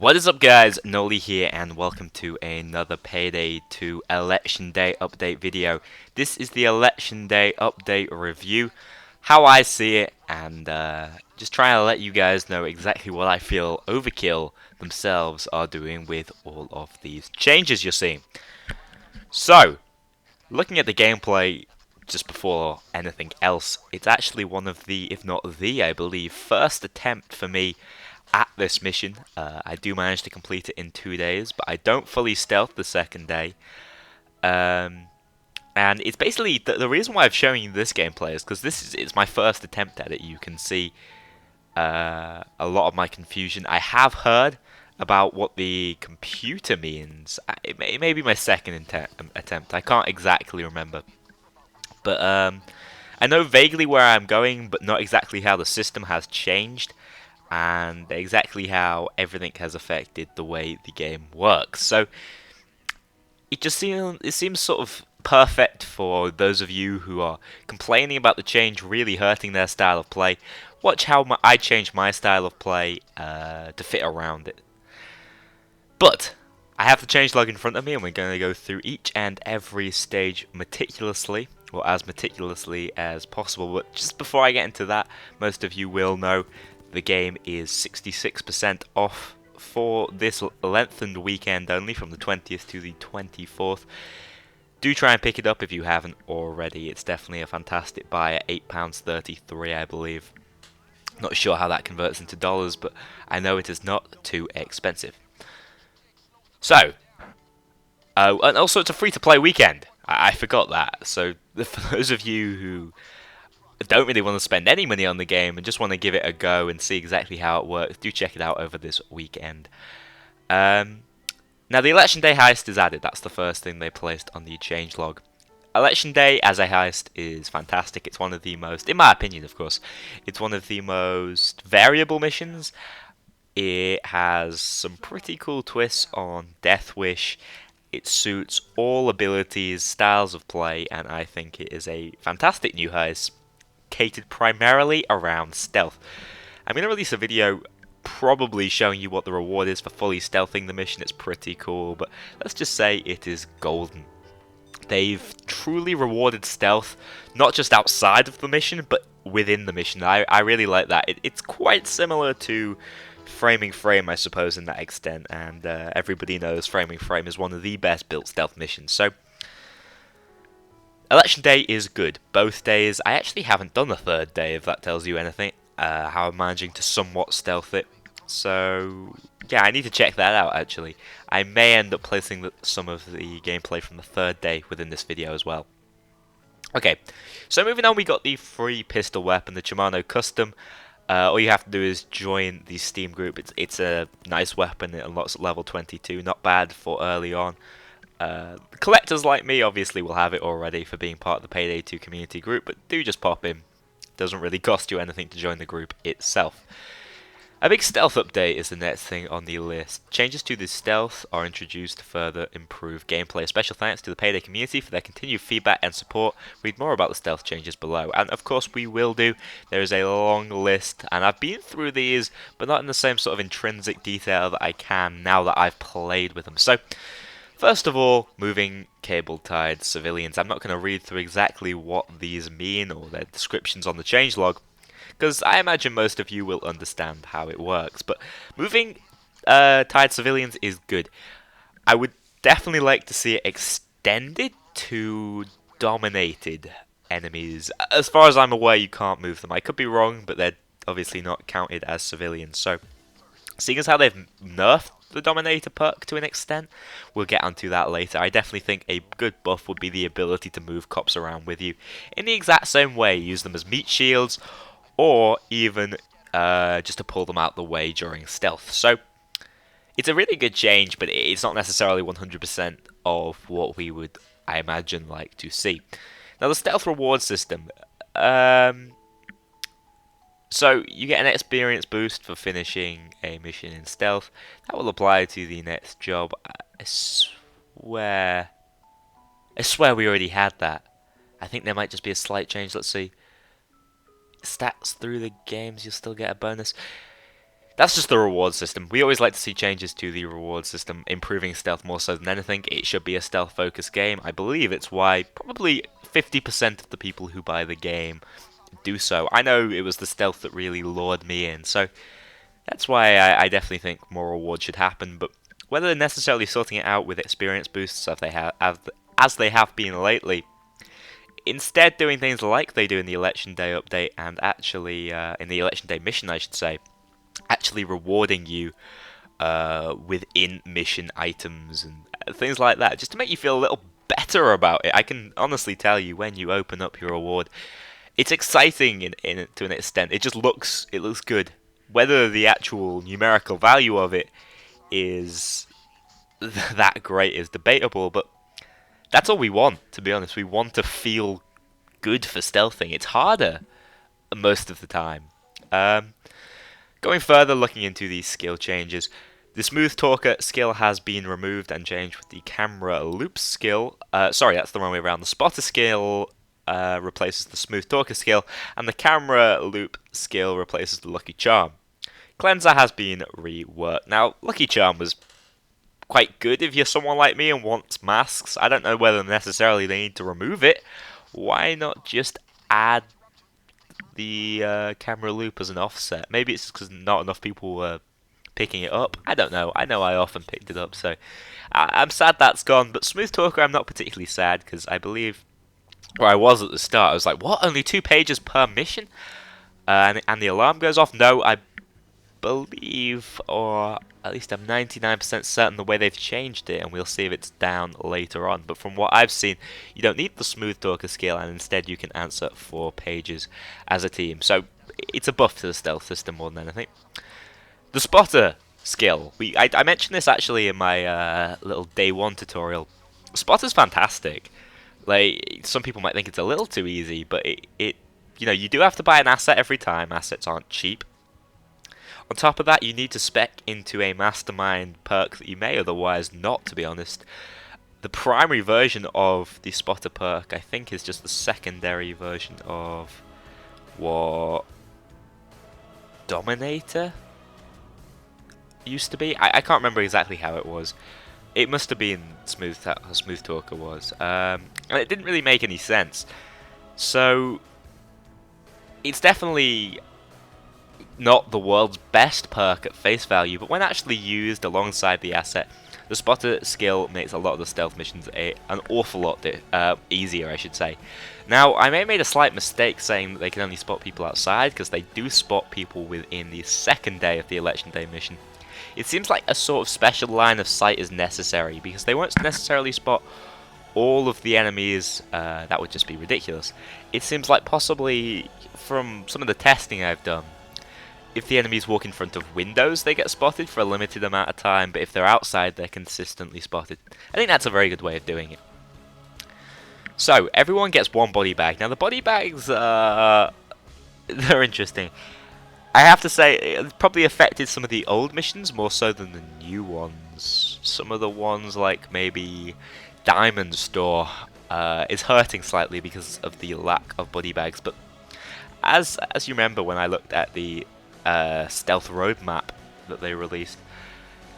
What is up, guys? Noli here, and welcome to another Payday 2 Election Day update video. This is the Election Day update review, how I see it, and just trying to let you guys know exactly what I feel Overkill themselves are doing with all of these changes you're seeing. So, looking at the gameplay just before anything else, it's actually one of the, if not the, I believe, first attempt for me at this mission. I do manage to complete it in 2 days, but I don't fully stealth the second day. And it's basically the reason why I'm showing you this gameplay is because it's my first attempt at it. You can see a lot of my confusion. I have heard about what the computer means. It may be my second attempt. I can't exactly remember, but I know vaguely where I'm going, but not exactly how the system has changed and exactly how everything has affected the way the game works. So it seems sort of perfect for those of you who are complaining about the change really hurting their style of play. Watch how I change my style of play to fit around it. But I have the changelog in front of me, and we're going to go through each and every stage meticulously, or as meticulously as possible. But just before I get into that, most of you will know the game is 66% off for this lengthened weekend only, from the 20th to the 24th. Do try and pick it up if you haven't already. It's definitely a fantastic buy at £8.33, I believe. Not sure how that converts into dollars, but I know it is not too expensive. So, and also it's a free-to-play weekend. I forgot that. So for those of you who don't really want to spend any money on the game and just want to give it a go and see exactly how it works, do check it out over this weekend. Now the Election Day heist is added. That's the first thing they placed on the changelog. Election Day as a heist is fantastic. It's one of the most, in my opinion of course, it's one of the most variable missions. It has some pretty cool twists on Death Wish. It suits all abilities, styles of play, and I think it is a fantastic new heist catered primarily around stealth. I'm going to release a video probably showing you what the reward is for fully stealthing the mission. It's pretty cool, but let's just say it is golden. They've truly rewarded stealth, not just outside of the mission, but within the mission. I really like that. It's quite similar to Framing Frame, I suppose, in that extent, and everybody knows Framing Frame is one of the best built stealth missions. So Election Day is good. Both days. I actually haven't done the third day, if that tells you anything. How I'm managing to somewhat stealth it. So yeah, I need to check that out actually. I may end up placing some of the gameplay from the third day within this video as well. Okay, so moving on, we got the free pistol weapon, the Shimano Custom. All you have to do is join the Steam group. It's a nice weapon. It unlocks at level 22. Not bad for early on. Collectors like me obviously will have it already for being part of the Payday 2 community group, but do just pop in. Doesn't really cost you anything to join the group itself. A big stealth update is the next thing on the list. Changes to the stealth are introduced to further improve gameplay. Special thanks to the Payday community for their continued feedback and support. Read more about the stealth changes below. And of course we will do. There is a long list, and I've been through these, but not in the same sort of intrinsic detail that I can now that I've played with them. So, first of all, moving cable-tied civilians. I'm not going to read through exactly what these mean or their descriptions on the changelog, because I imagine most of you will understand how it works. But moving tied civilians is good. I would definitely like to see it extended to dominated enemies. As far as I'm aware, you can't move them. I could be wrong, but they're obviously not counted as civilians. So, seeing as how they've nerfed the Dominator perk to an extent, we'll get onto that later. I definitely think a good buff would be the ability to move cops around with you in the exact same way. Use them as meat shields, or even just to pull them out the way during stealth. So it's a really good change, but it's not necessarily 100% of what we would, I imagine, like to see. Now the stealth reward system. So you get an experience boost for finishing a mission in stealth. That will apply to the next job. I swear we already had that. I think there might just be a slight change. Let's see. Stats through the games, you'll still get a bonus. That's just the reward system. We always like to see changes to the reward system, improving stealth more so than anything. It should be a stealth-focused game. I believe it's why probably 50% of the people who buy the game do so. I know it was the stealth that really lured me in, so that's why I definitely think more rewards should happen. But whether they're necessarily sorting it out with experience boosts as they have been lately, instead doing things like they do in the Election Day update and actually in the Election Day mission, I should say, actually rewarding you with in-mission items and things like that, just to make you feel a little better about it. I can honestly tell you when you open up your reward, it's exciting to an extent. It looks good. Whether the actual numerical value of it is that great is debatable, but that's all we want, to be honest. We want to feel good for stealthing. It's harder most of the time. Going further, looking into these skill changes, the Smooth Talker skill has been removed and changed with the Camera Loop skill. Sorry, that's the wrong way around. The Spotter skill replaces the Smooth Talker skill, and the Camera Loop skill replaces the Lucky Charm. Cleanser has been reworked. Now, Lucky Charm was quite good if you're someone like me and wants masks. I don't know whether necessarily they need to remove it. Why not just add the camera loop as an offset? Maybe it's because not enough people were picking it up. I don't know. I know I often picked it up, so I'm sad that's gone. But Smooth Talker, I'm not particularly sad because I believe where I was at the start, I was like, what? Only 2 pages per mission? And the alarm goes off? No, I believe, or at least I'm 99% certain the way they've changed it, and we'll see if it's down later on. But from what I've seen, you don't need the Smooth Talker skill, and instead you can answer 4 pages as a team. So it's a buff to the stealth system more than anything. The Spotter skill. I mentioned this actually in my little day 1 tutorial. Spotter's fantastic. Like, some people might think it's a little too easy, but it you know, you do have to buy an asset every time. Assets aren't cheap. On top of that, you need to spec into a mastermind perk that you may otherwise not, to be honest. The primary version of the Spotter perk, I think, is just the secondary version of what Dominator used to be. I can't remember exactly how it was. It must have been Smooth Talker was. And it didn't really make any sense. So it's definitely not the world's best perk at face value, but when actually used alongside the asset, the Spotter skill makes a lot of the stealth missions an awful lot easier, I should say. Now, I may have made a slight mistake saying that they can only spot people outside, because they do spot people within the second day of the Election Day mission. It seems like a sort of special line of sight is necessary, because they won't necessarily spot all of the enemies. That would just be ridiculous. It seems like possibly, from some of the testing I've done, if the enemies walk in front of windows, they get spotted for a limited amount of time, but if they're outside, they're consistently spotted. I think that's a very good way of doing it. So, everyone gets 1 body bag. Now, the body bags, they're interesting. I have to say, it probably affected some of the old missions more so than the new ones. Some of the ones, like maybe Diamond Store, is hurting slightly because of the lack of body bags. But as you remember when I looked at the stealth roadmap that they released,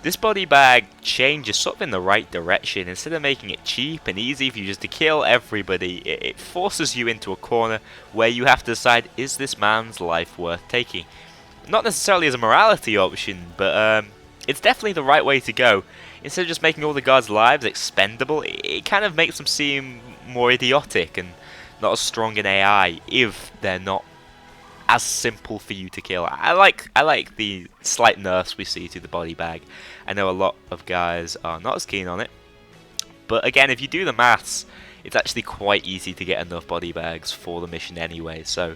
this body bag change is sort of in the right direction. Instead of making it cheap and easy for you just to kill everybody, it forces you into a corner where you have to decide, is this man's life worth taking? Not necessarily as a morality option, but it's definitely the right way to go. Instead of just making all the guards' lives expendable, it kind of makes them seem more idiotic and not as strong in AI if they're not as simple for you to kill. I like the slight nerfs we see to the body bag. I know a lot of guys are not as keen on it, but again, if you do the maths, it's actually quite easy to get enough body bags for the mission anyway, so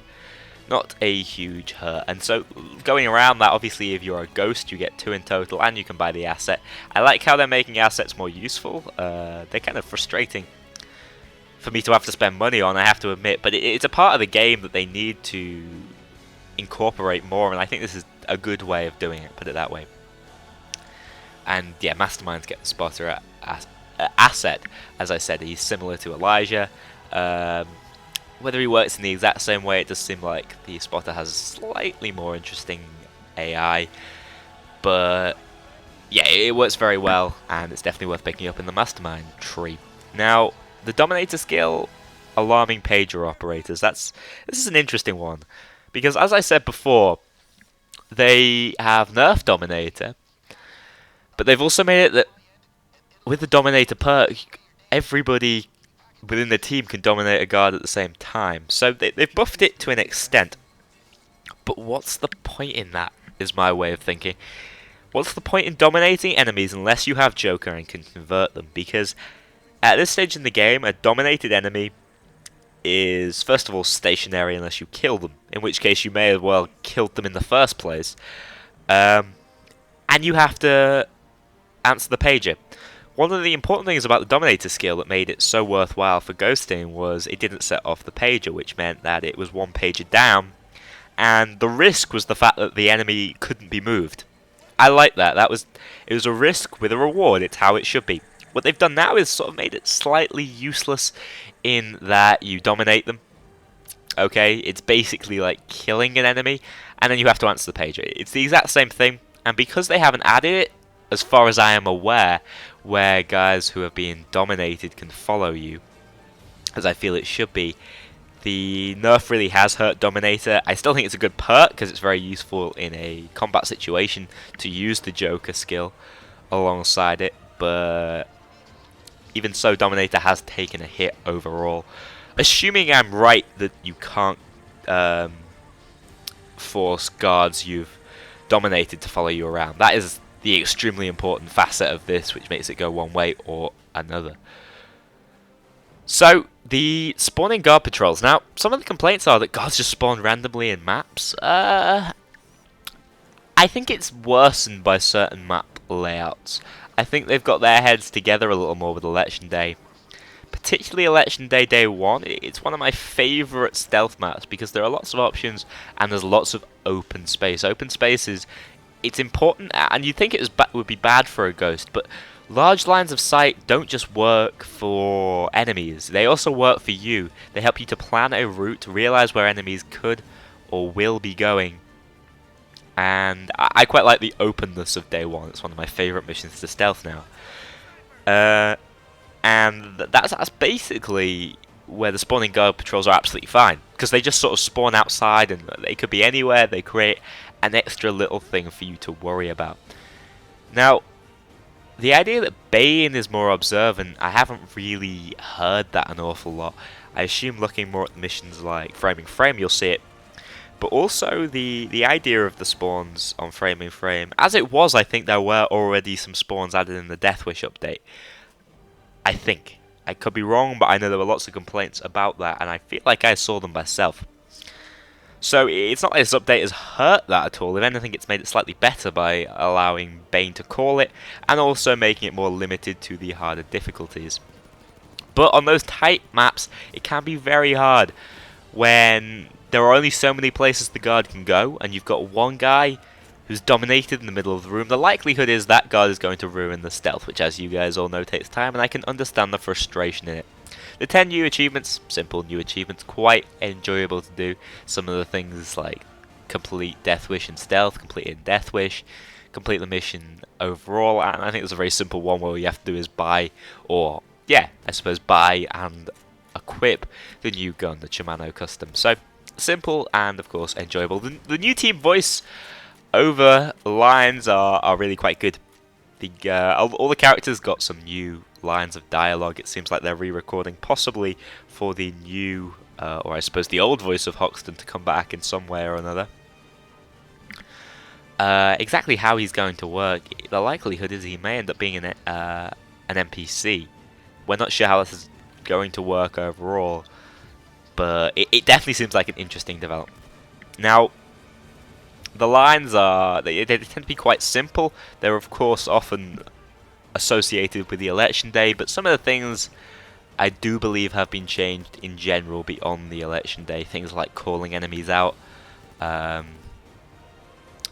not a huge hurt. And so going around that, obviously if you're a ghost you get 2 in total and you can buy the asset. I like how they're making assets more useful. They're kind of frustrating for me to have to spend money on, I have to admit, but it's a part of the game that they need to incorporate more, and I think this is a good way of doing it, put it that way. And yeah, Masterminds get the Spotter asset. As I said, he's similar to Elijah. Whether he works in the exact same way, it does seem like the Spotter has a slightly more interesting AI. But yeah, it works very well, and it's definitely worth picking up in the Mastermind tree. Now, the Dominator skill, alarming pager operators. This is an interesting one, because as I said before, they have nerfed Dominator, but they've also made it that with the Dominator perk, everybody within the team can dominate a guard at the same time. So they've buffed it to an extent. But what's the point in that, is my way of thinking. What's the point in dominating enemies unless you have Joker and can convert them? Because at this stage in the game, a dominated enemy is, first of all, stationary unless you kill them, in which case you may as well killed them in the first place. And you have to answer the pager. One of the important things about the Dominator skill that made it so worthwhile for ghosting was it didn't set off the pager, which meant that it was one pager down, and the risk was the fact that the enemy couldn't be moved. I like that. It was a risk with a reward. It's how it should be. What they've done now is sort of made it slightly useless in that you dominate them. Okay, it's basically like killing an enemy, and then you have to answer the pager. It's the exact same thing, and because they haven't added it, as far as I am aware, where guys who have been dominated can follow you, as I feel it should be, the nerf really has hurt Dominator. I still think it's a good perk because it's very useful in a combat situation to use the Joker skill alongside it, but even so, Dominator has taken a hit overall. Assuming I'm right that you can't force guards you've dominated to follow you around. That is the extremely important facet of this, which makes it go one way or another. So, the spawning guard patrols. Now, some of the complaints are that guards just spawn randomly in maps. I think it's worsened by certain map layouts. I think they've got their heads together a little more with Election Day. Particularly Election Day Day 1, it's one of my favourite stealth maps because there are lots of options and there's lots of open space. Open space it's important, and you'd think it would be bad for a ghost, but large lines of sight don't just work for enemies, they also work for you. They help you to plan a route, realise where enemies could or will be going. And I quite like the openness of Day 1, it's one of my favourite missions to stealth now. And that's basically where the spawning guard patrols are absolutely fine, because they just sort of spawn outside and they could be anywhere. They create an extra little thing for you to worry about. Now, the idea that Bane is more observant, I haven't really heard that an awful lot. I assume looking more at the missions like Framing Frame, you'll see it. But also the idea of the spawns on Framing Frame, as it was, I think there were already some spawns added in the Death Wish update. I think. I could be wrong, but I know there were lots of complaints about that, and I feel like I saw them myself. So it's not like this update has hurt that at all. If anything, it's made it slightly better by allowing Bane to call it, and also making it more limited to the harder difficulties. But on those tight maps, it can be very hard when there are only so many places the guard can go, and you've got one guy who's dominated in the middle of the room. The likelihood is that guard is going to ruin the stealth, which, as you guys all know, takes time, and I can understand the frustration in it. The 10 new achievements, simple new achievements, quite enjoyable to do. Some of the things like complete Death Wish and Stealth, complete in Death Wish, complete the mission overall, and I think there's a very simple one where all you have to do is buy, or yeah, I suppose buy and equip the new gun, the Shimano Custom. So, simple and of course enjoyable. The new team voice over lines are really quite good. All the characters got some new lines of dialogue. It seems like they're re-recording, possibly for the new, or I suppose the old voice of Hoxton to come back in some way or another. Exactly how he's going to work, the likelihood is he may end up being an NPC. We're not sure how this is going to work overall, but it definitely seems like an interesting development. Now, the lines they tend to be quite simple. They're of course often associated with the Election Day, but some of the things I do believe have been changed in general beyond the Election Day. Things like calling enemies out,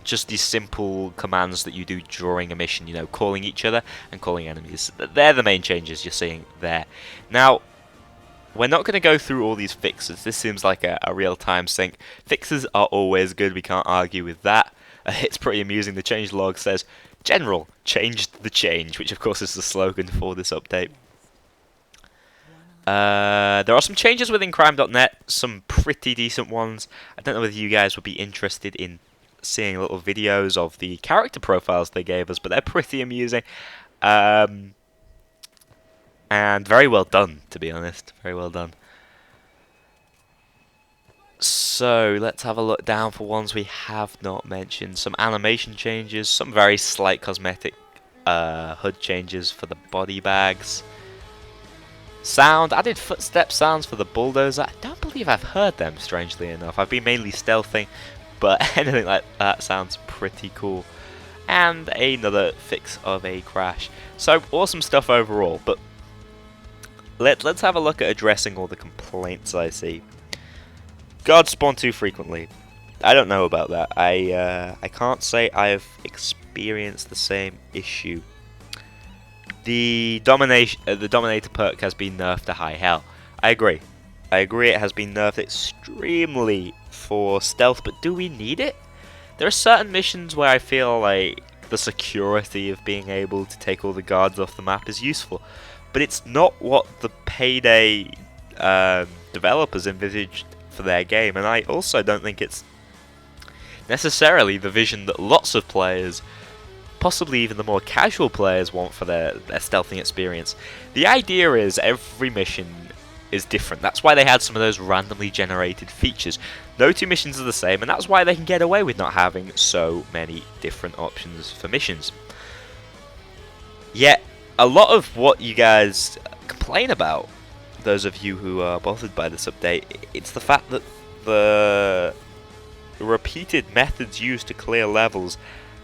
just these simple commands that you do during a mission, you know, calling each other and calling enemies. They're the main changes you're seeing there. Now, we're not going to go through all these fixes. This seems like a real-time sync. Fixes are always good, we can't argue with that. It's pretty amusing. The changelog says, "General, changed the change," which of course is the slogan for this update. There are some changes within crime.net, some pretty decent ones. I don't know whether you guys would be interested in seeing little videos of the character profiles they gave us, but they're pretty amusing. And very well done, to be honest. Very well done. So, let's have a look down for ones we have not mentioned. Some animation changes, some very slight cosmetic HUD changes for the body bags. Sound, added footstep sounds for the bulldozer. I don't believe I've heard them, strangely enough. I've been mainly stealthing, but anything like that sounds pretty cool. And another fix of a crash. So, awesome stuff overall, but let's have a look at addressing all the complaints I see. Guards spawn too frequently. I don't know about that. I can't say I've experienced the same issue. The Dominator perk has been nerfed to high hell. I agree. It has been nerfed extremely for stealth, but do we need it? There are certain missions where I feel like the security of being able to take all the guards off the map is useful, but it's not what the Payday developers envisaged for their game, and I also don't think it's necessarily the vision that lots of players, possibly even the more casual players, want for their stealthing experience. The idea is every mission is different. That's why they had some of those randomly generated features. No two missions are the same, and that's why they can get away with not having so many different options for missions. Yet, a lot of what you guys complain about, those of you who are bothered by this update, it's the fact that the repeated methods used to clear levels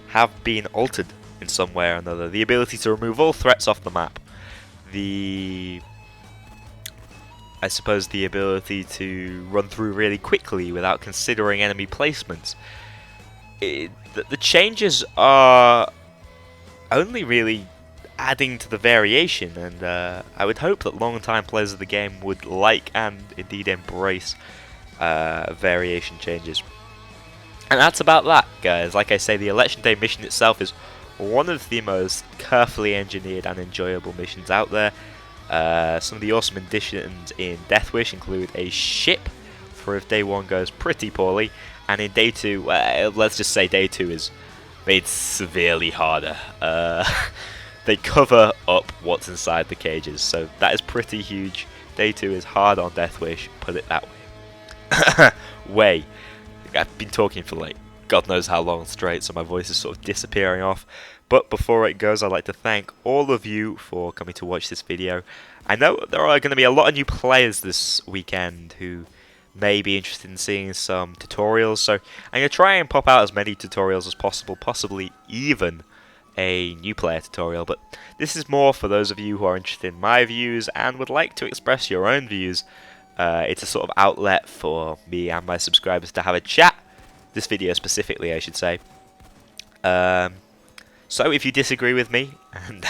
have been altered in some way or another. The ability to remove all threats off the map. I suppose the ability to run through really quickly without considering enemy placements. The changes are only really adding to the variation, and I would hope that long-time players of the game would like and indeed embrace variation changes. And that's about that, guys. Like I say, the Election Day mission itself is one of the most carefully engineered and enjoyable missions out there. Some of the awesome additions in Death Wish include a ship for if Day 1 goes pretty poorly, and in Day 2, let's just say Day 2 is made severely harder. They cover up what's inside the cages, so that is pretty huge. Day 2 is hard on Death Wish, put it that way. I've been talking for like God knows how long straight, so my voice is sort of disappearing off. But before it goes, I'd like to thank all of you for coming to watch this video. I know there are going to be a lot of new players this weekend who may be interested in seeing some tutorials, so I'm going to try and pop out as many tutorials as possible, possibly even a new player tutorial, but this is more for those of you who are interested in my views and would like to express your own views. It's a sort of outlet for me and my subscribers to have a chat. This video specifically, I should say. So if you disagree with me, and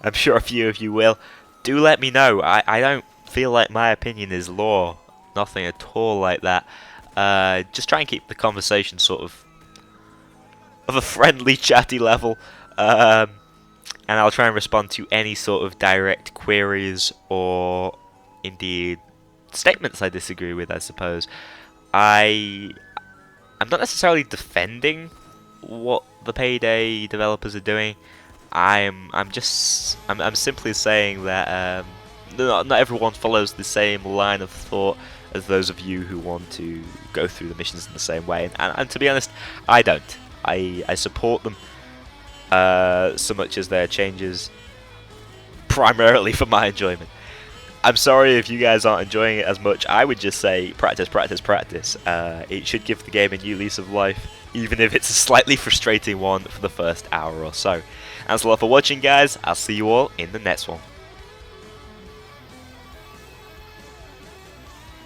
I'm sure a few of you will, do let me know. I don't feel like my opinion is law. Nothing at all like that. Just try and keep the conversation sort of a friendly, chatty level. And I'll try and respond to any sort of direct queries or indeed statements I disagree with, I suppose. I'm not necessarily defending what the Payday developers are doing. I'm simply saying that not everyone follows the same line of thought as those of you who want to go through the missions in the same way. And to be honest, I don't. I support them so much as their changes primarily for my enjoyment. I'm sorry if you guys aren't enjoying it as much. I would just say practice, practice, practice. It should give the game a new lease of life, even if it's a slightly frustrating one for the first hour or so. Thanks a lot for watching, guys. I'll see you all in the next one.